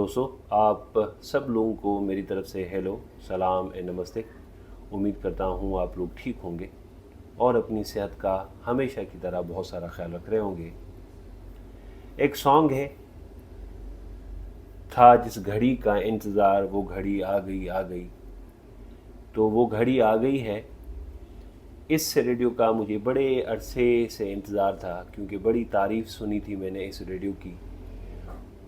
दोस्तों, आप सब लोगों को मेरी तरफ से हेलो, सलाम एंड नमस्ते। उम्मीद करता हूँ आप लोग ठीक होंगे और अपनी सेहत का हमेशा की तरह बहुत सारा ख्याल रख रहे होंगे। एक सॉन्ग है, था जिस घड़ी का इंतज़ार वो घड़ी आ गई आ गई। तो वो घड़ी आ गई है। इस रेडियो का मुझे बड़े अरसे से इंतज़ार था, क्योंकि बड़ी तारीफ़ सुनी थी मैंने इस रेडियो की,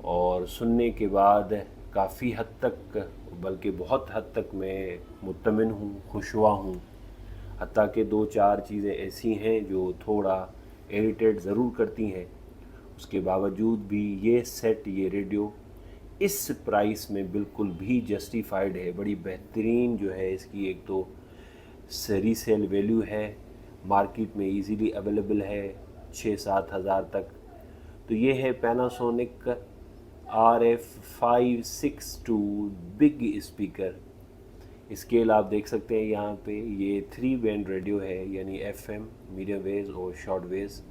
और सुनने के बाद काफ़ी हद तक, बल्कि बहुत हद तक मैं मुत्तमिन हूँ, खुश हुआ हूँ। हत्ता कि दो चार चीज़ें ऐसी हैं जो थोड़ा इरिटेट ज़रूर करती हैं, उसके बावजूद भी ये सेट, ये रेडियो इस प्राइस में बिल्कुल भी जस्टिफाइड है। बड़ी बेहतरीन जो है इसकी, एक तो रीसेल वैल्यू है, मार्केट में इजीली अवेलेबल है 6-7 हज़ार तक। तो ये है Panasonic RF562 big speaker. Scale आप देख सकते हैं यहाँ पे, ये 3 बैंड रेडियो है, यानी FM, मीडियम वेव्स और शॉर्ट वेव्स।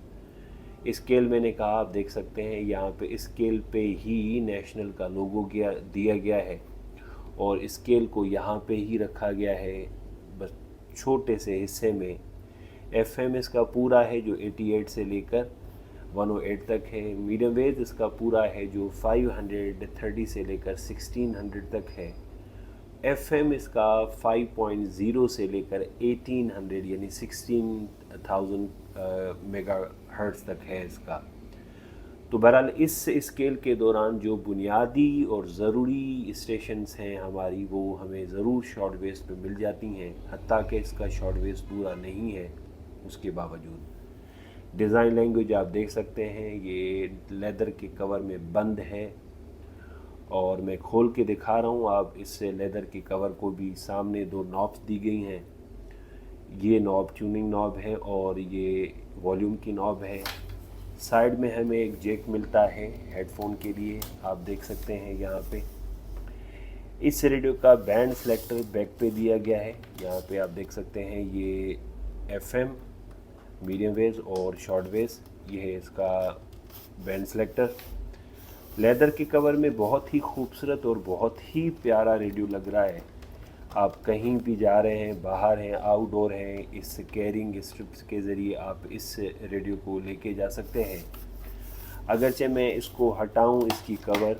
स्केल मैंने कहा, आप देख सकते हैं यहाँ पे स्केल पे ही नेशनल का लोगो दिया गया है, और स्केल को यहाँ पे ही रखा गया है बस छोटे से हिस्से में। FM इसका पूरा है जो 88 से लेकर 108 तक है। मीडियम वेव इसका पूरा है जो 530 से लेकर 1600 तक है। FM इसका 5.0 से लेकर 1800 यानी 16,000 मेगा हर्ट्ज तक है इसका। तो बहरहाल इस स्केल के दौरान जो बुनियादी और ज़रूरी स्टेशंस हैं हमारी, वो हमें ज़रूर शॉर्ट वेव्स पे मिल जाती हैं, हत्ता कि इसका शॉर्ट वेव्स पूरा नहीं है। उसके बावजूद डिज़ाइन लैंग्वेज आप देख सकते हैं, ये लेदर के कवर में बंद है, और मैं खोल के दिखा रहा हूँ। आप इससे लेदर के कवर को भी सामने दो नॉब्स दी गई हैं। ये नॉब ट्यूनिंग नॉब है और ये वॉल्यूम की नॉब है। साइड में हमें एक जैक मिलता है हेडफोन के लिए, आप देख सकते हैं यहाँ पे। इस रेडियो का बैंड सेलेक्टर बैक पे दिया गया है, यहाँ पे आप देख सकते हैं। ये FM, मीडियम वेव्स और शॉर्ट वेव्स, ये है इसका बैंड सेलेक्टर। लेदर के कवर में बहुत ही खूबसूरत और बहुत ही प्यारा रेडियो लग रहा है। आप कहीं भी जा रहे हैं, बाहर हैं, आउटडोर हैं, इस कैरिंग स्ट्रिप्स के ज़रिए आप इस रेडियो को लेके जा सकते हैं। अगरचे मैं इसको हटाऊं इसकी कवर,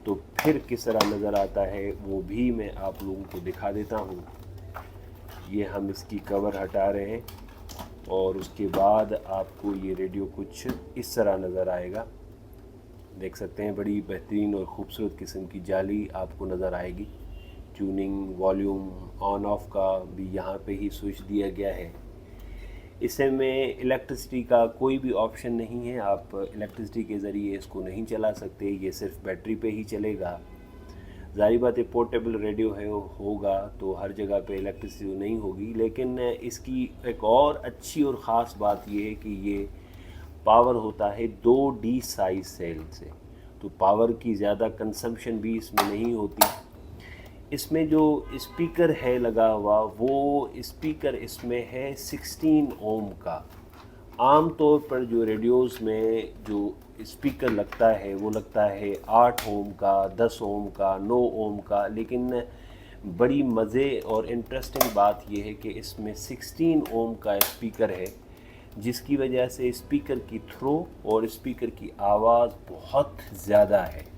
तो फिर किस तरह नज़र आता है वो भी मैं आप लोगों को दिखा देता हूं। ये हम इसकी कवर हटा रहे हैं, और उसके बाद आपको ये रेडियो कुछ इस तरह नज़र आएगा। देख सकते हैं, बड़ी बेहतरीन और ख़ूबसूरत किस्म की जाली आपको नज़र आएगी। ट्यूनिंग, वॉल्यूम, ऑन ऑफ का भी यहाँ पे ही स्विच दिया गया है। इसमें इलेक्ट्रिसिटी का कोई भी ऑप्शन नहीं है, आप इलेक्ट्रिसिटी के ज़रिए इसको नहीं चला सकते, ये सिर्फ बैटरी पे ही चलेगा। ज़ाहिर बात है, पोर्टेबल रेडियो है होगा तो हर जगह पे इलेक्ट्रिसिटी नहीं होगी, लेकिन इसकी एक और अच्छी और ख़ास बात ये है कि ये पावर होता है 2D साइज सेल से, तो पावर की ज़्यादा कंजम्पशन भी इसमें नहीं होती। इसमें जो स्पीकर है लगा हुआ, वो स्पीकर इसमें है 16 ओम का। आम तौर पर जो रेडियोज़ में जो स्पीकर लगता है वो लगता है 8 ओम का, 10 ओम का, 9 ओम का, लेकिन बड़ी मज़े और इंटरेस्टिंग बात यह है कि इसमें 16 ओम का स्पीकर है, जिसकी वजह से स्पीकर की थ्रो और स्पीकर की आवाज़ बहुत ज़्यादा है।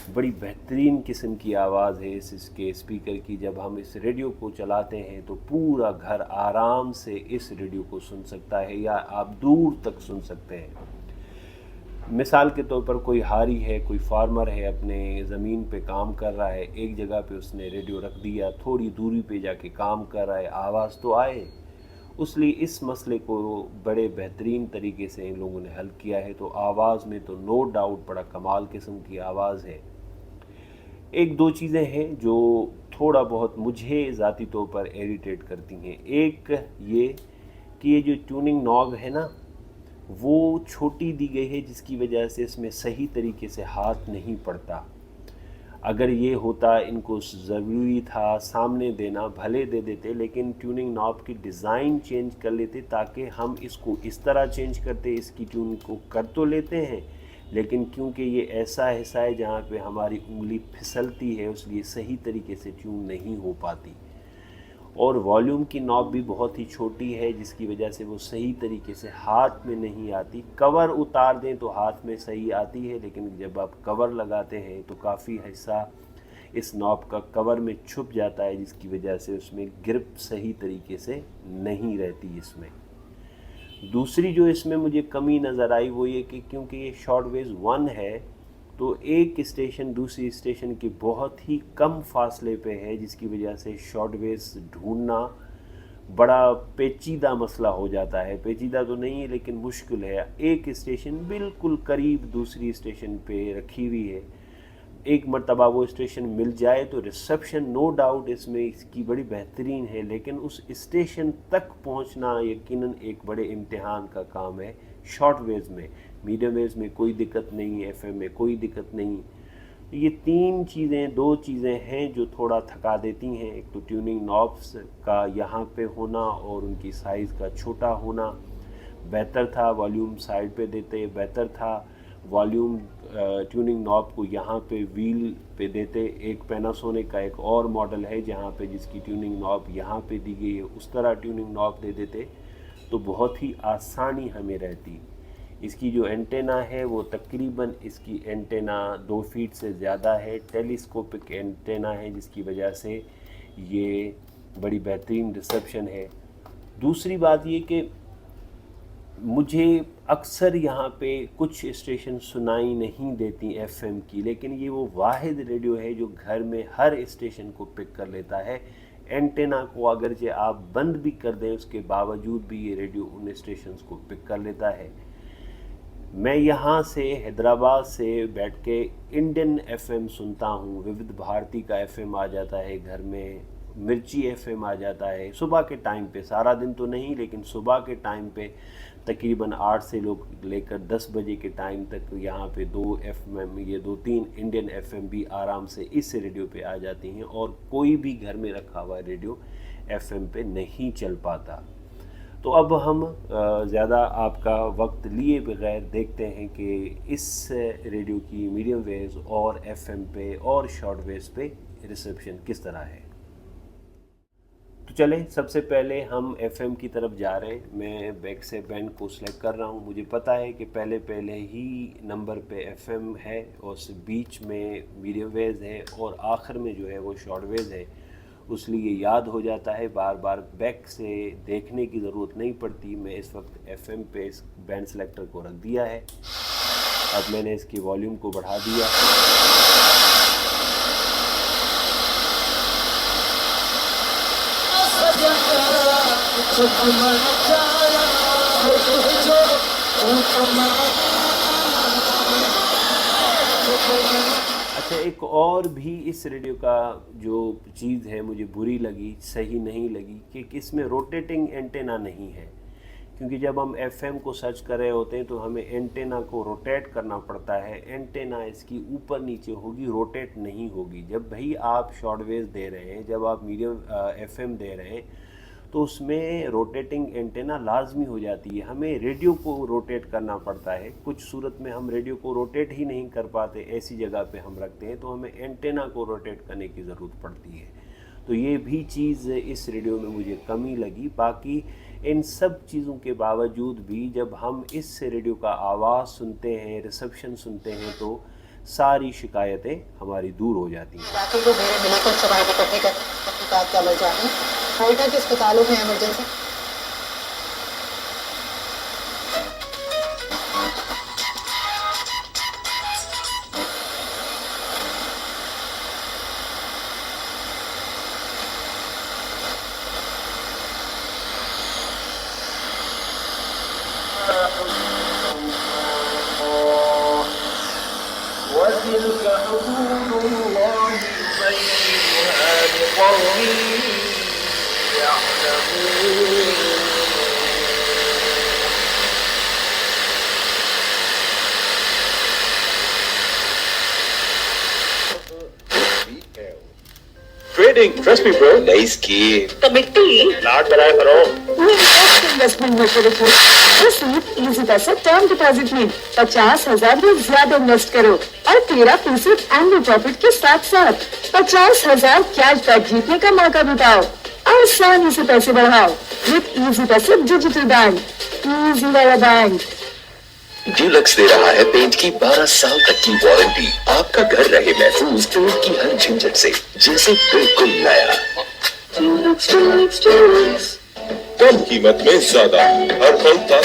बड़ी बेहतरीन किस्म की आवाज़ है इसके स्पीकर की। जब हम इस रेडियो को चलाते हैं तो पूरा घर आराम से इस रेडियो को सुन सकता है, या आप दूर तक सुन सकते हैं। मिसाल के तौर पर कोई हारी है, कोई फार्मर है, अपने ज़मीन पे काम कर रहा है, एक जगह पे उसने रेडियो रख दिया, थोड़ी दूरी पे जाके काम कर रहा है, आवाज़ तो आए। उसलिए इस मसले को बड़े बेहतरीन तरीके से इन लोगों ने हल किया है। तो आवाज़ में तो नो डाउट बड़ा कमाल किस्म की आवाज़ है। एक दो चीज़ें हैं जो थोड़ा बहुत मुझे ज़ाती तौर पर इरिटेट करती हैं। एक ये कि ये जो ट्यूनिंग नॉब है ना, वो छोटी दी गई है, जिसकी वजह से इसमें सही तरीके से हाथ नहीं पड़ता। अगर ये होता, इनको ज़रूरी था सामने देना, भले दे देते, लेकिन ट्यूनिंग नॉब की डिज़ाइन चेंज कर लेते, ताकि हम इसको इस तरह चेंज करते, इसकी ट्यून को कर तो लेते हैं, लेकिन क्योंकि ये ऐसा हिस्सा है जहाँ पे हमारी उंगली फिसलती है, इसलिए सही तरीके से ट्यून नहीं हो पाती। और वॉल्यूम की नॉब भी बहुत ही छोटी है, जिसकी वजह से वो सही तरीके से हाथ में नहीं आती। कवर उतार दें तो हाथ में सही आती है, लेकिन जब आप कवर लगाते हैं तो काफ़ी हिस्सा इस नॉब का कवर में छुप जाता है, जिसकी वजह से उसमें ग्रिप सही तरीके से नहीं रहती इसमें। दूसरी जो इसमें मुझे कमी नज़र आई वो ये कि क्योंकि ये शॉर्टवेव 1 है, तो एक स्टेशन दूसरी स्टेशन के बहुत ही कम फासले पे है, जिसकी वजह से शॉर्टवेव्स ढूंढना बड़ा पेचीदा मसला हो जाता है। पेचीदा तो नहीं है, लेकिन मुश्किल है। एक स्टेशन बिल्कुल करीब दूसरी स्टेशन पे रखी हुई है, एक मर्तबा वो स्टेशन मिल जाए तो रिसेप्शन नो डाउट इसमें इसकी बड़ी बेहतरीन है, लेकिन उस स्टेशन तक पहुंचना यकीनन एक बड़े इम्तिहान का काम है। शॉर्ट वेव्स में, मीडियम वेव्स में कोई दिक्कत नहीं है, एफएम में कोई दिक्कत नहीं। ये दो चीज़ें हैं जो थोड़ा थका देती हैं। एक तो ट्यूनिंग नॉब्स का यहाँ पे होना और उनकी साइज़ का छोटा होना बेहतर था। वॉल्यूम साइड पे देते बेहतर था। वॉल्यूम ट्यूनिंग नॉब को यहाँ पे व्हील पे देते। एक पैनासोनिक का एक और मॉडल है जहाँ पे जिसकी ट्यूनिंग नॉब यहाँ पे दी गई है, उस तरह ट्यूनिंग नॉब दे देते तो बहुत ही आसानी हमें रहती। इसकी जो एंटेना है वो तकरीबन इसकी एंटेना 2 फीट से ज़्यादा है। टेलीस्कोपिक एंटेना है, जिसकी वजह से ये बड़ी बेहतरीन रिसेप्शन है। दूसरी बात ये कि मुझे अक्सर यहाँ पे कुछ स्टेशन सुनाई नहीं देती एफएम की, लेकिन ये वो वाहिद रेडियो है जो घर में हर स्टेशन को पिक कर लेता है। एंटेना को अगर जे आप बंद भी कर दें उसके बावजूद भी ये रेडियो उन स्टेशंस को पिक कर लेता है। मैं यहाँ से हैदराबाद से बैठ के इंडियन एफएम सुनता हूँ। विविध भारती का एफएम आ जाता है घर में, मिर्ची एफएम आ जाता है सुबह के टाइम पे, सारा दिन तो नहीं लेकिन सुबह के टाइम पे तकरीबन 8 से लेकर 10 बजे के टाइम तक यहाँ पे 2 एफएम, ये 2-3 इंडियन एफएम भी आराम से इस रेडियो पे आ जाती हैं और कोई भी घर में रखा हुआ रेडियो एफएम पे नहीं चल पाता। तो अब हम ज़्यादा आपका वक्त लिए बगैर देखते हैं कि इस रेडियो की मीडियम वेव्स और एफएम पे और शॉर्ट वेव्स पे रिसेप्शन किस तरह है। तो चलें, सबसे पहले हम एफएम की तरफ जा रहे हैं। मैं बैक से बैंड को सिलेक्ट कर रहा हूँ। मुझे पता है कि पहले ही नंबर पे एफएम है और बीच में मीडियम वेव्स है और आखिर में जो है वो शॉर्ट वेव्स है, उसलिए याद हो जाता है, बार बार बैक से देखने की ज़रूरत नहीं पड़ती। मैं इस वक्त एफएम पे इस बैंड सेलेक्टर को रख दिया है। अब मैंने इसकी वॉल्यूम को बढ़ा दिया। अच्छा, एक और भी इस रेडियो का जो चीज़ है मुझे बुरी लगी, सही नहीं लगी, कि इसमें रोटेटिंग एंटेना नहीं है। क्योंकि जब हम एफएम को सर्च कर रहे होते हैं तो हमें एंटेना को रोटेट करना पड़ता है। एंटेना इसकी ऊपर नीचे होगी, रोटेट नहीं होगी। जब भाई आप शॉर्टवेव दे रहे हैं, जब आप मीडियम एफएम दे रहे हैं, तो उसमें रोटेटिंग एंटेना लाजमी हो जाती है। हमें रेडियो को रोटेट करना पड़ता है। कुछ सूरत में हम रेडियो को रोटेट ही नहीं कर पाते, ऐसी जगह पे हम रखते हैं, तो हमें एंटेना को रोटेट करने की ज़रूरत पड़ती है। तो ये भी चीज़ इस रेडियो में मुझे कमी लगी। बाकी इन सब चीज़ों के बावजूद भी जब हम इस रेडियो का आवाज़ सुनते हैं, रिसेप्शन सुनते हैं, तो सारी शिकायतें हमारी दूर हो जाती हैं। बाकी को मेरे बिल्कुल सवाल इकट्ठे कर अपनी बात का अमल जारी है के अस्पतालों में emergency trading. Trust me, bro. नई scheme. कमिटी Not बनाया करो. इन्वेस्टमेंट मशवरे को सिर्फ इजी पैसे टर्म डिपॉजिट में 50,000 या ज्यादा इन्वेस्ट करो और 13% एनुअल प्रॉफिट के साथ साथ 50,000 कैश बैक जीतने का मौका बिताओ। आसानी से पैसे बढ़ाओ विद इजी पैसे डिजिटल बैंक। इजी वाला बैंक। ड्यूलक्स दे रहा है पेंट की 12 साल तक की वारंटी। आपका घर रहे महफूज पेंट की हर झंझट से, जैसे बिल्कुल नया। कम कीमत में ज्यादा, हर पल तक।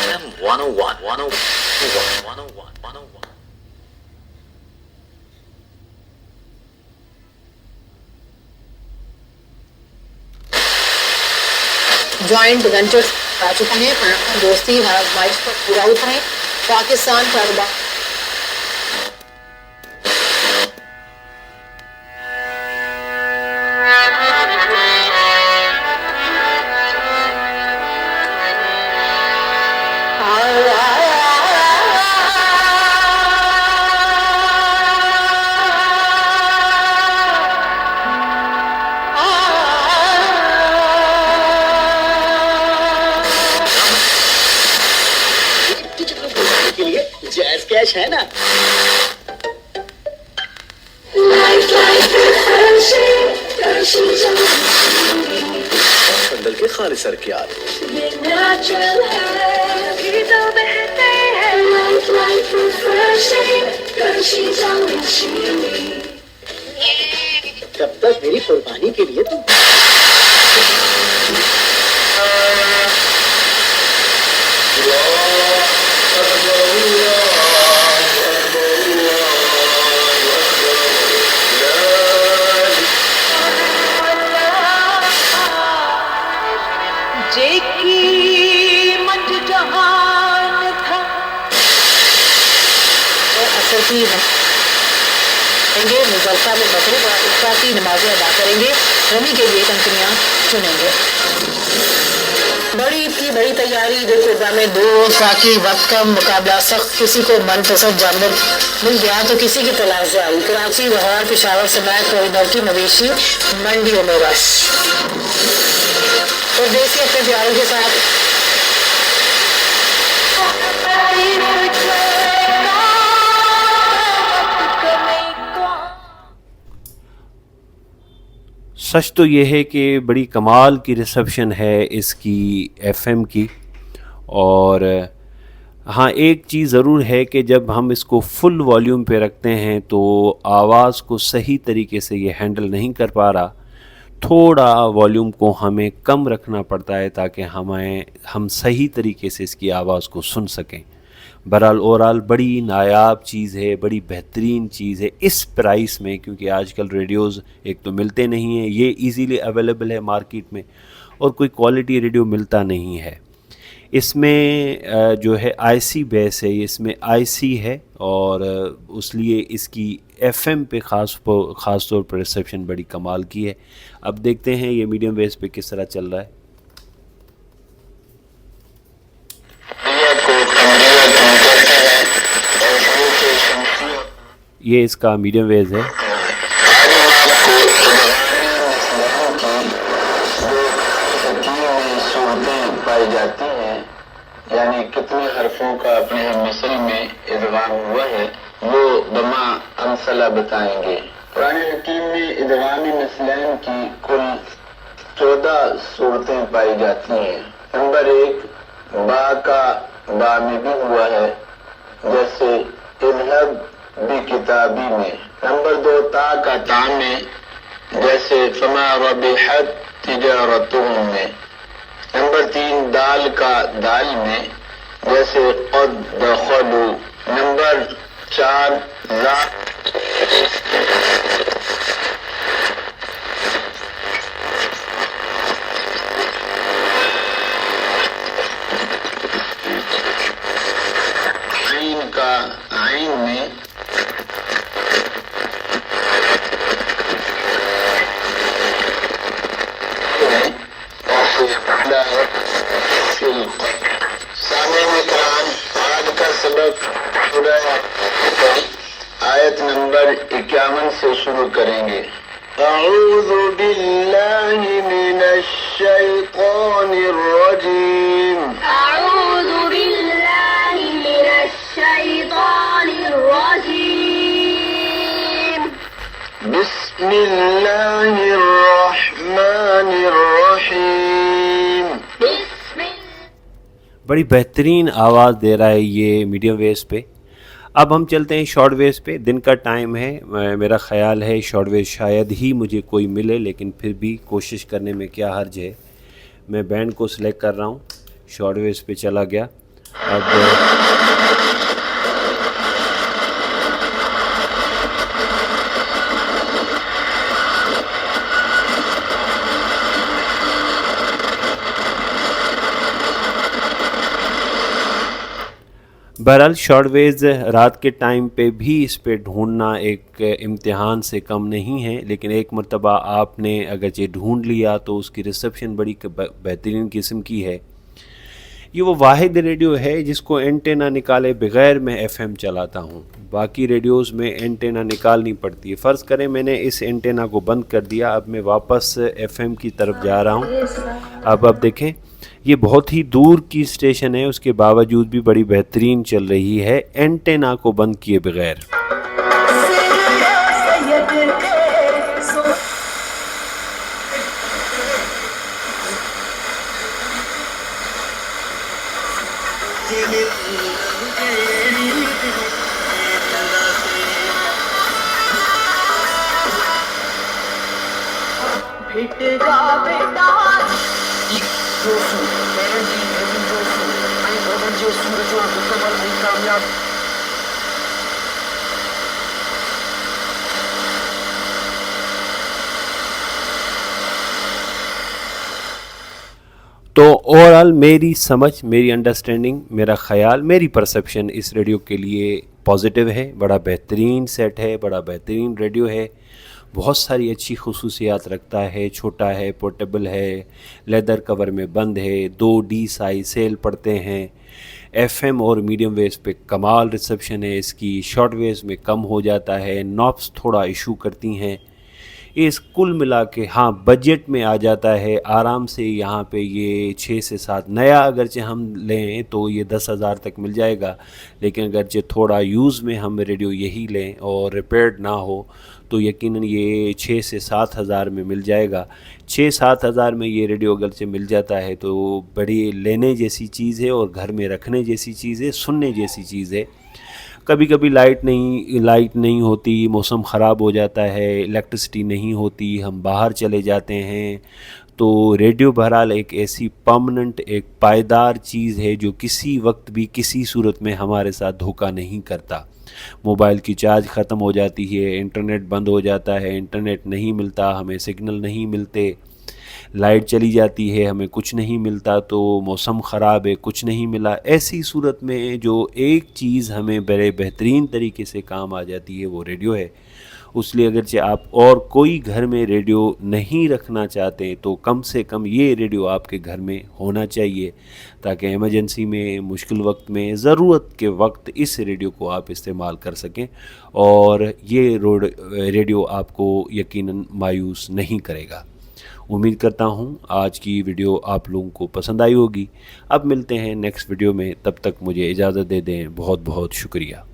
FM 101. जॉइंट वेंचर आ चुके हैं। दोस्ती आजमाइश पर पूरा उतरे। पाकिस्तान कारोबार के लिए जैज कैश है ना। संदल के खालिस सरकियार। तब तक मेरी कुर्बानी के लिए तुम मुजफ्फा में मगरिब और इशा की नमाजें अदा करेंगे। रमी के लिए कंपनियां चुनेंगे। बड़ी ईद की बड़ी तैयारी। दिल में दो साकी वक्त का मुकाबला सख्त। किसी को मनपसंद जानवर मिल गया तो किसी की तलाश जारी। कराची, लाहौर, पेशावर समेत कोहिनूर की मवेशी मंडियों में रश। और देश के अपने प्यारों के साथ सच तो ये है कि बड़ी कमाल की रिसेप्शन है इसकी एफएम की। और हाँ, एक चीज़ ज़रूर है कि जब हम इसको फुल वॉल्यूम पे रखते हैं तो आवाज़ को सही तरीके से ये हैंडल नहीं कर पा रहा। थोड़ा वॉल्यूम को हमें कम रखना पड़ता है ताकि हम सही तरीके से इसकी आवाज़ को सुन सकें। बहरहाल ओवरऑल बड़ी नायाब चीज़ है, बड़ी बेहतरीन चीज़ है इस प्राइस में, क्योंकि आजकल रेडियोज़ एक तो मिलते नहीं हैं, ये इजीली अवेलेबल है मार्केट में, और कोई क्वालिटी रेडियो मिलता नहीं है। इसमें जो है आईसी बेस है, इसमें आईसी है, और उसलिए इसकी एफएम पे ख़ास तौर पर रिसेप्शन बड़ी कमाल की है। अब देखते हैं ये मीडियम बेस पे किस तरह चल रहा है। ये इसका मीडियम वेज है। पाई जाती हैं, यानी कितने हरफों का अपने मिसल में इदगाम हुआ है वो बमा अमसला बताएंगे। कुरान हकीम में इदगाम मिसलैन की कुल 14 सूरतें पाई जाती हैं। नंबर 1 बा का बा में भी हुआ है, जैसे इज़हब भी किताबी में। नंबर 2 ता का ता में, जैसे फमा रबिहत तिजारतुहुम में। नंबर 3 दाल का दाल में, जैसे क़द दखलू। नंबर 4 ला सामईन इकराम, आज का सबक सूरह आयत नंबर 51 से शुरू करेंगे। अऊज़ु बिल्लाहि मिनश शैतानिर रजीम। अऊज़ु बिल्लाहि मिनश शैतानिर रजीम। बिस्मिल्लाहिर रहमानिर रहीम। बड़ी बेहतरीन आवाज़ दे रहा है ये मीडियम वेव्स पे। अब हम चलते हैं शॉर्ट वेव्स पे। दिन का टाइम है, मेरा ख़्याल है शॉर्ट वेव शायद ही मुझे कोई मिले, लेकिन फिर भी कोशिश करने में क्या हर्ज है। मैं बैंड को सिलेक्ट कर रहा हूँ, शॉर्ट वेव्स पे चला गया। अब बहरहाल शॉर्ट वेव्स रात के टाइम पे भी इस पे ढूंढना एक इम्तिहान से कम नहीं है, लेकिन एक मरतबा आपने अगर ये ढूंढ लिया तो उसकी रिसेप्शन बड़ी बेहतरीन किस्म की है। ये वो वाहिद रेडियो है जिसको एंटेना निकाले बगैर मैं एफएम चलाता हूँ। बाकी रेडियोज़ में एंटेना निकालनी पड़ती है। फ़र्ज़ करें मैंने इस एंटेना को बंद कर दिया, अब मैं वापस एफएम की तरफ जा रहा हूँ। अब देखें ये बहुत ही दूर की स्टेशन है, उसके बावजूद भी बड़ी बेहतरीन चल रही है एंटेना को बंद किए बगैर। तो ओवरऑल मेरी समझ, मेरी अंडरस्टैंडिंग, मेरा ख़याल, मेरी परसेप्शन इस रेडियो के लिए पॉजिटिव है। बड़ा बेहतरीन सेट है, बड़ा बेहतरीन रेडियो है, बहुत सारी अच्छी खुसूसियात रखता है। छोटा है, पोर्टेबल है, लेदर कवर में बंद है, 2D साइज सेल पड़ते हैं। एफएम और मीडियम वेव्स पे कमाल रिसेप्शन है इसकी। शॉर्ट वेव्स में कम हो जाता है, नॉब्स थोड़ा इशू करती हैं। इस कुल मिला के हाँ बजट में आ जाता है आराम से। यहाँ पे ये 6 से 7 नया अगरचे हम लें तो ये 10,000 तक मिल जाएगा, लेकिन अगरचे थोड़ा यूज़ में हम रेडियो यही लें और रिपेयर्ड ना हो तो यकीनन ये 6 से 7 हज़ार में मिल जाएगा। 6-7 हज़ार में ये रेडियो अगरचे मिल जाता है तो बड़ी लेने जैसी चीज़ है और घर में रखने जैसी चीज़ है, सुनने जैसी चीज़ है। कभी कभी लाइट नहीं होती, मौसम ख़राब हो जाता है, इलेक्ट्रिसिटी नहीं होती, हम बाहर चले जाते हैं, तो रेडियो बहरहाल एक ऐसी परमानेंट, एक पायदार चीज़ है जो किसी वक्त भी किसी सूरत में हमारे साथ धोखा नहीं करता। मोबाइल की चार्ज ख़त्म हो जाती है, इंटरनेट बंद हो जाता है, इंटरनेट नहीं मिलता, हमें सिग्नल नहीं मिलते, लाइट चली जाती है, हमें कुछ नहीं मिलता, तो मौसम ख़राब है, कुछ नहीं मिला। ऐसी सूरत में जो एक चीज़ हमें बड़े बेहतरीन तरीके से काम आ जाती है वो रेडियो है। उसलिए अगरचे आप और कोई घर में रेडियो नहीं रखना चाहते तो कम से कम ये रेडियो आपके घर में होना चाहिए, ताकि इमरजेंसी में, मुश्किल वक्त में, ज़रूरत के वक्त इस रेडियो को आप इस्तेमाल कर सकें और ये रेडियो आपको यकीनन मायूस नहीं करेगा। उम्मीद करता हूँ आज की वीडियो आप लोगों को पसंद आई होगी। अब मिलते हैं नेक्स्ट वीडियो में, तब तक मुझे इजाज़त दे दें। बहुत बहुत शुक्रिया।